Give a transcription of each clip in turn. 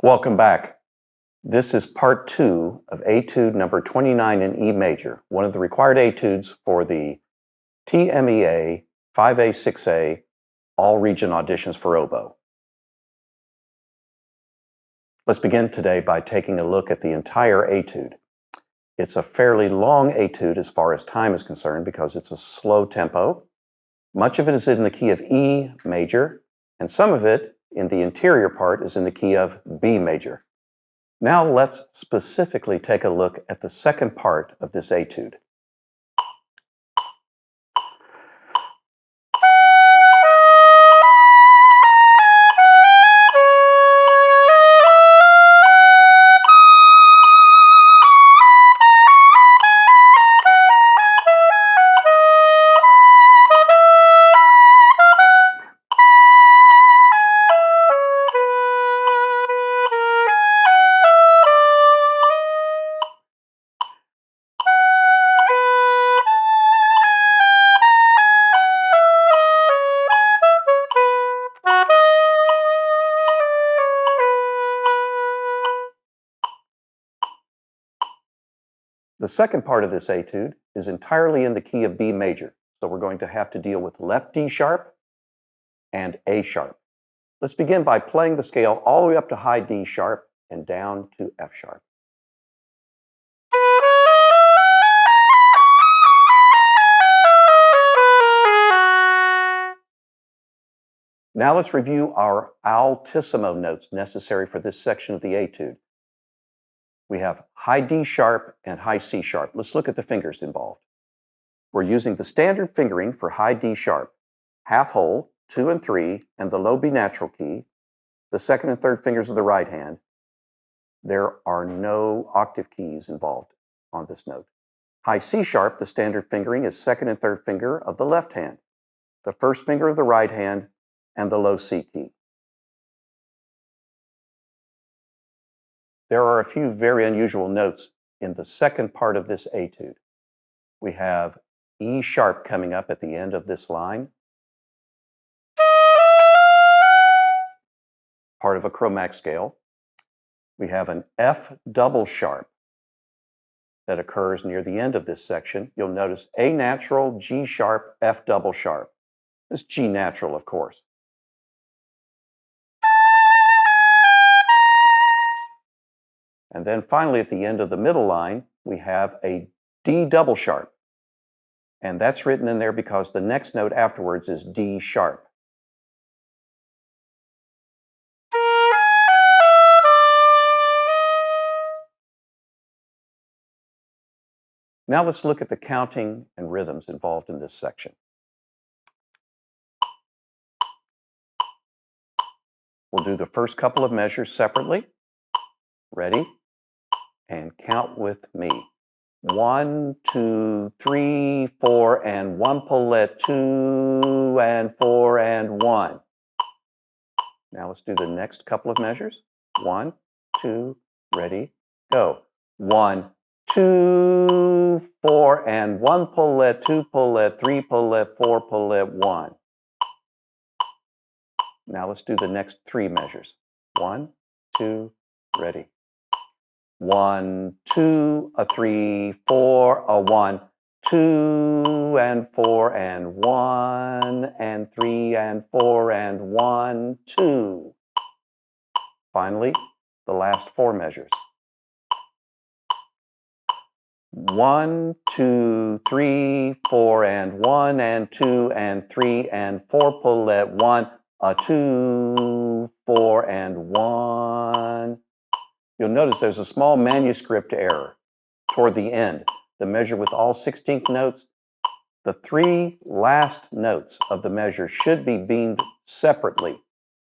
Welcome back. This is part 2 of Etude number 29 in E major, one of the required etudes for the TMEA 5A, 6A, all region auditions for oboe. Let's begin today by taking a look at the entire etude. It's a fairly long etude as far as time is concerned because it's a slow tempo. Much of it is in the key of E major, and some of it in the interior part is in the key of B major. Now let's specifically take a look at the second part of this etude. The second part of this etude is entirely in the key of B major, so we're going to have to deal with left D sharp and A sharp. Let's begin by playing the scale all the way up to high D sharp and down to F sharp. Now let's review our altissimo notes necessary for this section of the etude. We have high D sharp and high C sharp. Let's look at the fingers involved. We're using the standard fingering for high D sharp, half whole, 2 and 3, and the low B natural key, the second and third fingers of the right hand. There are no octave keys involved on this note. High C sharp, the standard fingering is second and third finger of the left hand, the first finger of the right hand, and the low C key. There are a few very unusual notes in the second part of this etude. We have E sharp coming up at the end of this line, part of a chromatic scale. We have an F double sharp that occurs near the end of this section. You'll notice A natural, G sharp, F double sharp. This is G natural, of course. And then finally, at the end of the middle line, we have a D double sharp. And that's written in there because the next note afterwards is D sharp. Now let's look at the counting and rhythms involved in this section. We'll do the first couple of measures separately. Ready? And count with me. 1, 2, 3, 4, and 1 pullette, 2, and 4, and 1. Now let's do the next couple of measures. 1, 2, ready, go. 1, 2, 4, and 1 pullette, 2 pullette, 3 pullette, 4 pullette, 1. Now let's do the next 3 measures. 1, 2, ready. 1, 2, a 3, 4, a 1, 2, and 4, and 1, and 3, and 4, and 1, 2. Finally, the last 4 measures. 1, 2, 3, 4, and 1, and 2, and 3, and 4 pullette, 1, a 2, 4, and 1. You'll notice there's a small manuscript error toward the end. The measure with all 16th notes, the 3 last notes of the measure should be beamed separately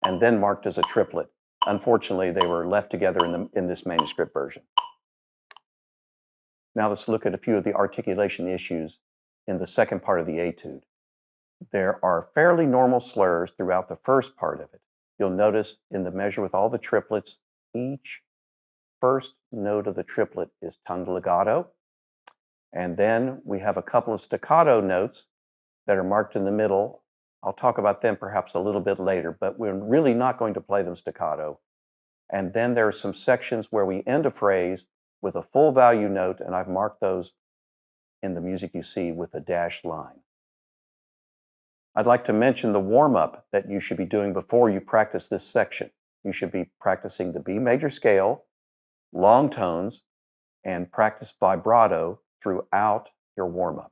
and then marked as a triplet. Unfortunately, they were left together in this manuscript version. Now let's look at a few of the articulation issues in the second part of the etude. There are fairly normal slurs throughout the first part of it. You'll notice in the measure with all the triplets, each first note of the triplet is tongue legato. And then we have a couple of staccato notes that are marked in the middle. I'll talk about them perhaps a little bit later, but we're really not going to play them staccato. And then there are some sections where we end a phrase with a full value note, and I've marked those in the music you see with a dashed line. I'd like to mention the warm-up that you should be doing before you practice this section. You should be practicing the B major scale, long tones, and practice vibrato throughout your warm-up.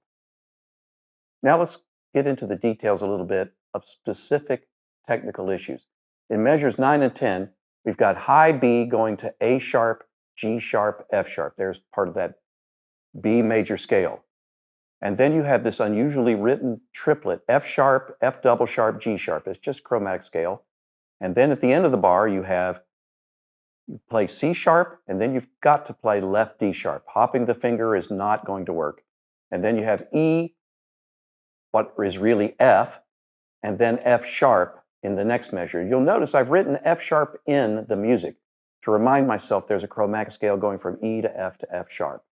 Now let's get into the details a little bit of specific technical issues. In measures 9 and 10, we've got high B going to A sharp, G sharp, F sharp. There's part of that B major scale. And then you have this unusually written triplet, F sharp, F double sharp, G sharp. It's just chromatic scale. And then at the end of the bar, you play C sharp, and then you've got to play left D sharp. Hopping the finger is not going to work. And then you have E, what is really F, and then F sharp in the next measure. You'll notice I've written F sharp in the music to remind myself there's a chromatic scale going from E to F sharp.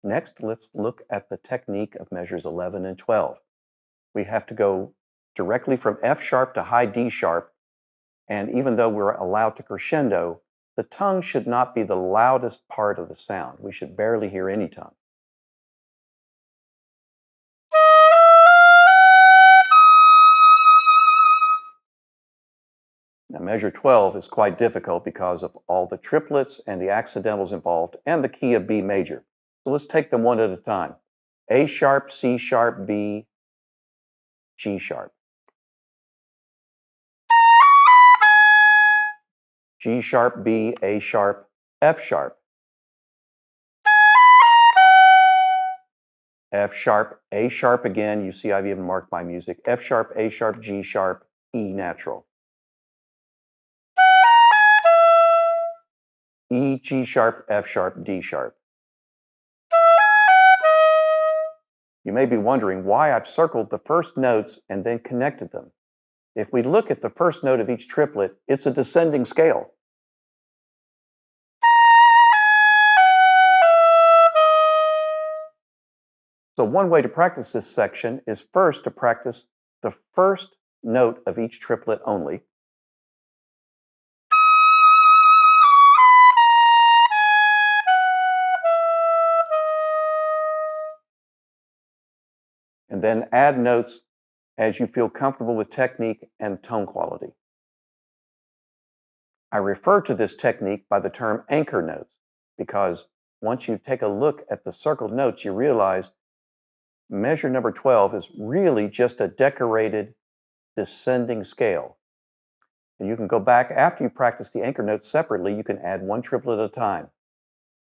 Next, let's look at the technique of measures 11 and 12. We have to go directly from F sharp to high D sharp, and even though we're allowed to crescendo, the tongue should not be the loudest part of the sound. We should barely hear any tongue. Now, measure 12 is quite difficult because of all the triplets and the accidentals involved and the key of B major. So let's take them one at a time. A sharp, C sharp, B, G sharp. G sharp, B, A sharp, F sharp. F sharp, A sharp again. You see I've even marked my music. F sharp, A sharp, G sharp, E natural. E, G sharp, F sharp, D sharp. You may be wondering why I've circled the first notes and then connected them. If we look at the first note of each triplet, it's a descending scale. So one way to practice this section is first to practice the first note of each triplet only. And then add notes as you feel comfortable with technique and tone quality. I refer to this technique by the term anchor notes because once you take a look at the circled notes, you realize measure number 12 is really just a decorated descending scale. And you can go back after you practice the anchor notes separately, you can add one triplet at a time.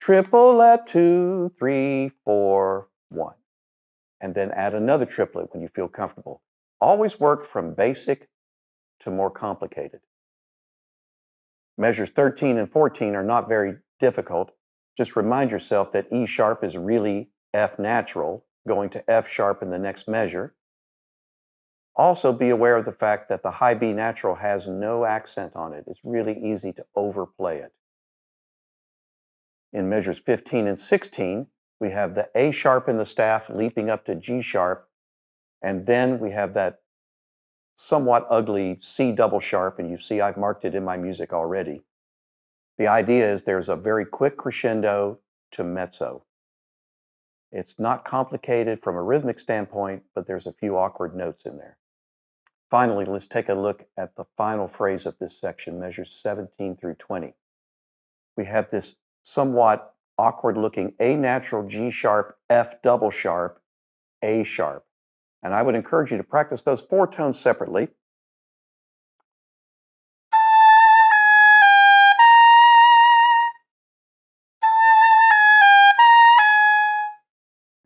Triple at 2, 3, 4, 1. And then add another triplet when you feel comfortable. Always work from basic to more complicated. Measures 13 and 14 are not very difficult. Just remind yourself that E sharp is really F natural, going to F sharp in the next measure. Also be aware of the fact that the high B natural has no accent on it. It's really easy to overplay it. In measures 15 and 16, we have the A sharp in the staff leaping up to G sharp, and then we have that somewhat ugly C double sharp, and you see I've marked it in my music already. The idea is there's a very quick crescendo to mezzo. It's not complicated from a rhythmic standpoint, but there's a few awkward notes in there. Finally, let's take a look at the final phrase of this section, measures 17 through 20. We have this somewhat awkward-looking A natural, G sharp, F double sharp, A sharp. And I would encourage you to practice those 4 tones separately.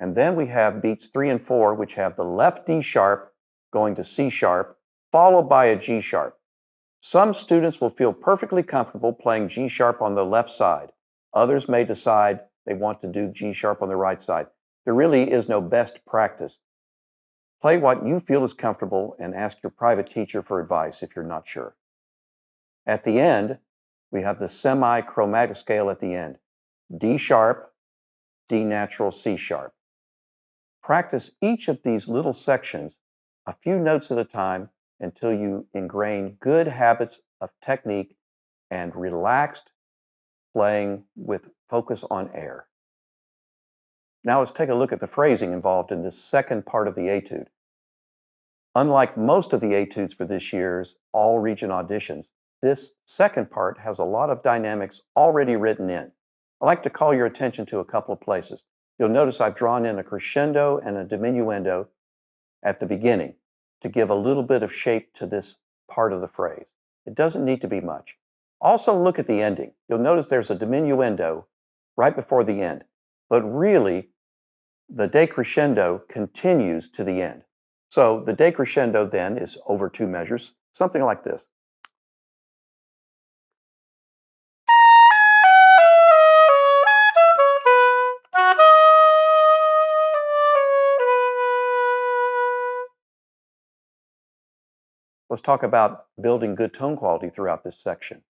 And then we have beats 3 and 4, which have the left D sharp going to C sharp, followed by a G sharp. Some students will feel perfectly comfortable playing G sharp on the left side. Others may decide they want to do G sharp on the right side. There really is no best practice. Play what you feel is comfortable and ask your private teacher for advice if you're not sure. At the end, we have the semi-chromatic scale at the end. D sharp, D natural, C sharp. Practice each of these little sections a few notes at a time until you ingrain good habits of technique and relaxed playing with focus on air. Now let's take a look at the phrasing involved in this second part of the etude. Unlike most of the etudes for this year's all-region auditions, this second part has a lot of dynamics already written in. I'd like to call your attention to a couple of places. You'll notice I've drawn in a crescendo and a diminuendo at the beginning to give a little bit of shape to this part of the phrase. It doesn't need to be much. Also look at the ending. You'll notice there's a diminuendo right before the end, but really the decrescendo continues to the end. So the decrescendo then is over 2 measures, something like this. Let's talk about building good tone quality throughout this section.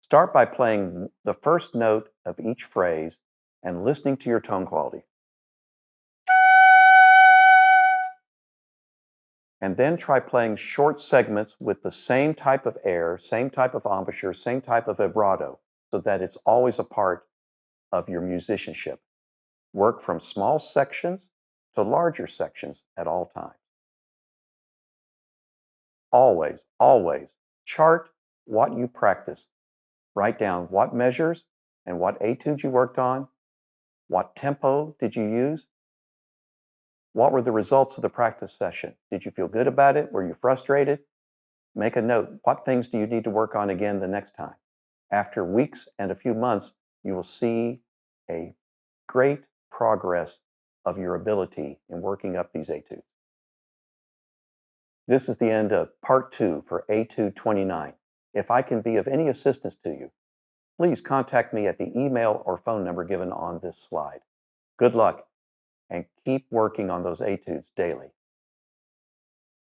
Start by playing the first note of each phrase and listening to your tone quality. And then try playing short segments with the same type of air, same type of embouchure, same type of vibrato, so that it's always a part of your musicianship. Work from small sections to larger sections at all times. Always, always chart what you practice. Write down what measures and what etudes you worked on. What tempo did you use? What were the results of the practice session? Did you feel good about it? Were you frustrated? Make a note. What things do you need to work on again the next time? After weeks and a few months, you will see a great progress of your ability in working up these etudes. This is the end of part 2 for Etude 29. If I can be of any assistance to you, please contact me at the email or phone number given on this slide. Good luck, and keep working on those etudes daily.